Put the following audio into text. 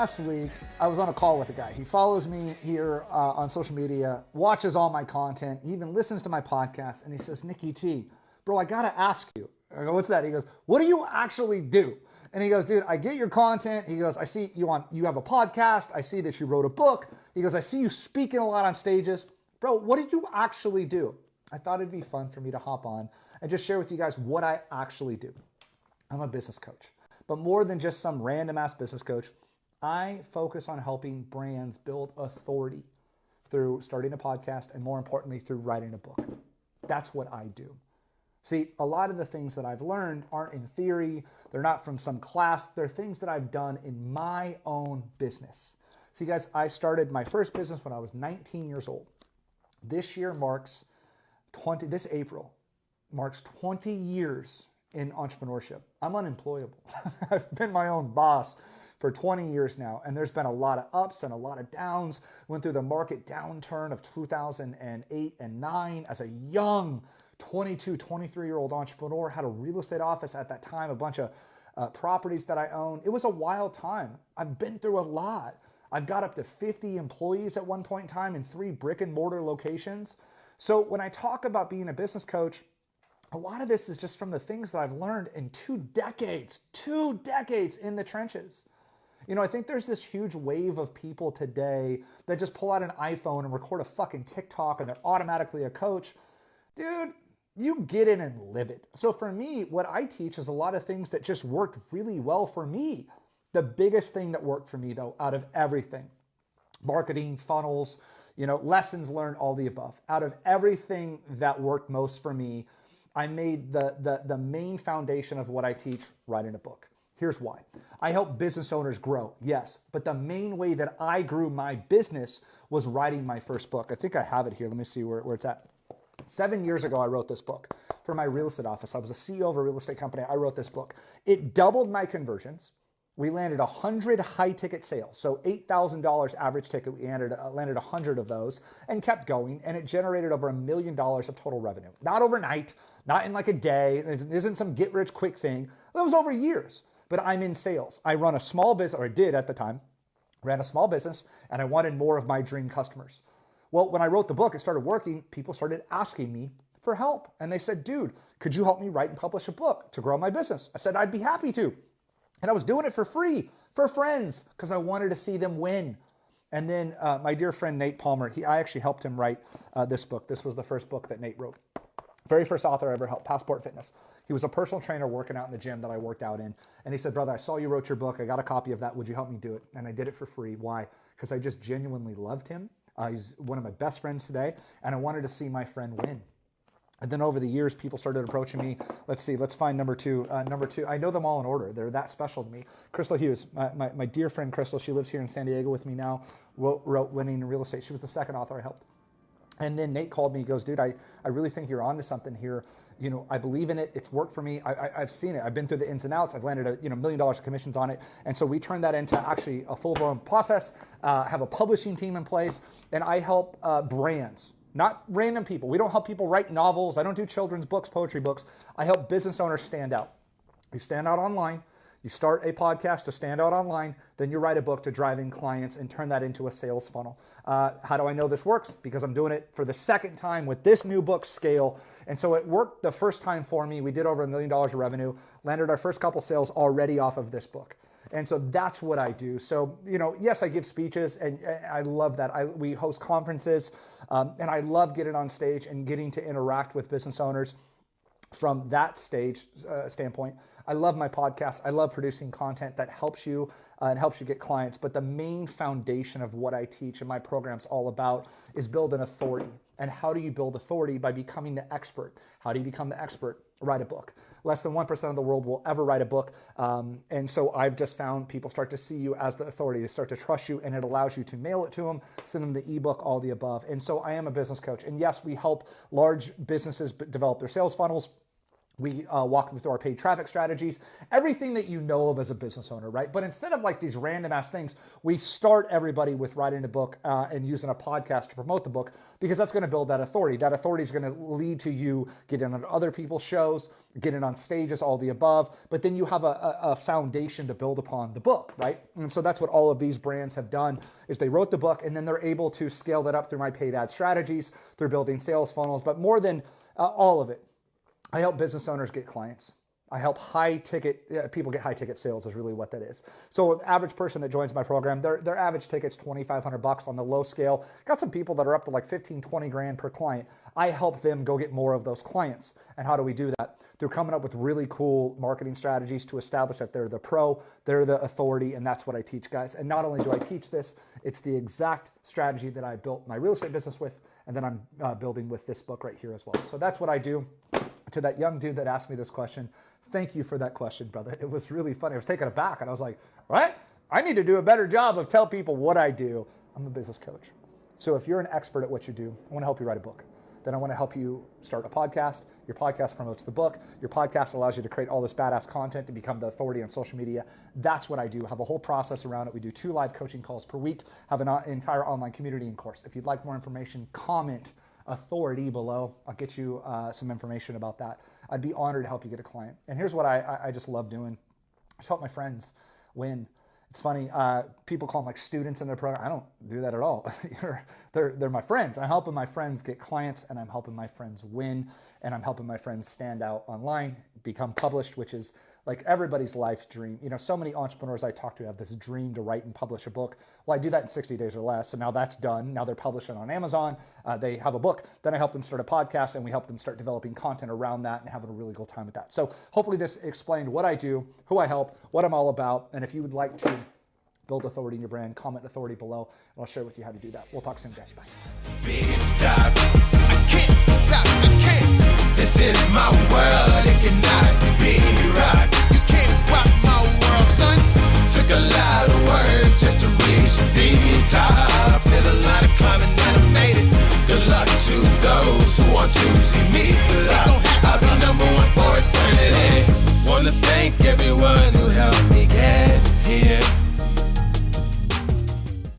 last week, I was on a call with a guy. He follows me here on social media, watches all my content, he even listens to my podcast, and he says, Nicky T, bro, I gotta ask you. I go, what's that? He goes, what do you actually do? And he goes, dude, I get your content. He goes, I see you have a podcast. I see that you wrote a book. He goes, I see you speaking a lot on stages. Bro, what do you actually do? I thought it'd be fun for me to hop on and just share with you guys what I actually do. I'm a business coach, but more than just some random ass business coach, I focus on helping brands build authority through starting a podcast and more importantly, through writing a book. That's what I do. See, a lot of the things that I've learned aren't in theory. They're not from some class. They're things that I've done in my own business. See, guys, I started my first business when I was 19 years old. This April marks 20 years in entrepreneurship. I'm unemployable. I've been my own boss for 20 years now, and there's been a lot of ups and a lot of downs. Went through the market downturn of 2008 and 9 as a young 22, 23-year-old entrepreneur, had a real estate office at that time, a bunch of properties that I owned. It was a wild time. I've been through a lot. I've got up to 50 employees at one point in time in 3 brick and mortar locations. So when I talk about being a business coach, a lot of this is just from the things that I've learned in 2 decades in the trenches. You know, I think there's this huge wave of people today that just pull out an iPhone and record a fucking TikTok and they're automatically a coach. Dude, you get in and live it. So for me, what I teach is a lot of things that just worked really well for me. The biggest thing that worked for me though, out of everything, marketing, funnels, lessons learned, all the above. Out of everything that worked most for me, I made the main foundation of what I teach, writing a book. Here's why. I help business owners grow, yes, but the main way that I grew my business was writing my first book. I think I have it here. Let me see where it's at. 7 years ago, I wrote this book for my real estate office. I was a CEO of a real estate company. I wrote this book. It doubled my conversions. We landed 100 high ticket sales. So $8,000 average ticket. We landed 100 of those and kept going. And it generated over $1 million of total revenue. Not overnight, not in like a day. It isn't some get rich quick thing. That was over years. But I'm in sales. I run a small business, or I did at the time, ran a small business, and I wanted more of my dream customers. Well, when I wrote the book, it started working. People started asking me for help. And they said, dude, could you help me write and publish a book to grow my business? I said, I'd be happy to. And I was doing it for free, for friends, because I wanted to see them win. And then my dear friend, Nate Palmer, I actually helped him write this book. This was the first book that Nate wrote. Very first author I ever helped, Passport Fitness. He was a personal trainer working out in the gym that I worked out in. And he said, brother, I saw you wrote your book. I got a copy of that. Would you help me do it? And I did it for free. Why? Because I just genuinely loved him. He's one of my best friends today, and I wanted to see my friend win. And then over the years, people started approaching me. Let's find number two. Number 2, I know them all in order. They're that special to me. Crystal Hughes, my dear friend Crystal, she lives here in San Diego with me now, wrote Winning in Real Estate. She was the second author I helped. And then Nate called me. He goes, dude, I really think you're onto something here. I believe in it. It's worked for me. I've seen it. I've been through the ins and outs. I've landed $1 million of commissions on it. And so we turned that into actually a full-blown process, have a publishing team in place, and I help brands, not random people. We don't help people write novels. I don't do children's books, poetry books. I help business owners stand out. You stand out online. You start a podcast to stand out online, then you write a book to drive in clients and turn that into a sales funnel. How do I know this works? Because I'm doing it for the second time with this new book, Scale. And so it worked the first time for me. We did over $1 million of revenue, landed our first couple sales already off of this book. And so that's what I do. So, yes, I give speeches and I love that. We host conferences and I love getting on stage and getting to interact with business owners from that standpoint. I love my podcast. I love producing content that helps you and helps you get clients. But the main foundation of what I teach and my program's all about is build an authority. And how do you build authority? By becoming the expert. How do you become the expert? Write a book. Less than 1% of the world will ever write a book. And so I've just found people start to see you as the authority. They start to trust you, and it allows you to mail it to them, send them the ebook, all the above. And so I am a business coach. And yes, we help large businesses develop their sales funnels. We walk them through our paid traffic strategies, everything that you know of as a business owner, right? But instead of like these random ass things, we start everybody with writing a book and using a podcast to promote the book, because that's going to build that authority. That authority is going to lead to you getting on other people's shows, getting on stages, all the above. But then you have a foundation to build upon the book, right? And so that's what all of these brands have done, is they wrote the book and then they're able to scale that up through my paid ad strategies, through building sales funnels. But more than all of it, I help business owners get clients. I help people get high ticket sales is really what that is. So the average person that joins my program, their average ticket's $2,500 on the low scale. Got some people that are up to like 15, 20 grand per client. I help them go get more of those clients. And how do we do that? Through coming up with really cool marketing strategies to establish that they're the pro, they're the authority, and that's what I teach guys. And not only do I teach this, it's the exact strategy that I built my real estate business with, and then I'm building with this book right here as well. So that's what I do. To that young dude that asked me this question, thank you for that question, brother. It was really funny. I was taken aback and I was like, what? I need to do a better job of tell people what I do. I'm a business coach. So if you're an expert at what you do, I want to help you write a book. Then I want to help you start a podcast. Your podcast promotes the book. Your podcast allows you to create all this badass content to become the authority on social media. That's what I do. I have a whole process around it. We do 2 live coaching calls per week, have an entire online community and course. If you'd like more information, comment authority below. I'll get you some information about that. I'd be honored to help you get a client. And here's what I just love doing. I just help my friends win. It's funny, people call them like students in their program. I don't do that at all. They're my friends. I'm helping my friends get clients, and I'm helping my friends win, and I'm helping my friends stand out online, become published, which is like everybody's life dream. You know, so many entrepreneurs I talk to have this dream to write and publish a book. Well, I do that in 60 days or less. So now that's done. Now they're publishing on Amazon. They have a book. Then I help them start a podcast, and we help them start developing content around that and having a really good time with that. So hopefully this explained what I do, who I help, what I'm all about. And if you would like to build authority in your brand, comment authority below, and I'll share with you how to do that. We'll talk soon, guys. Bye.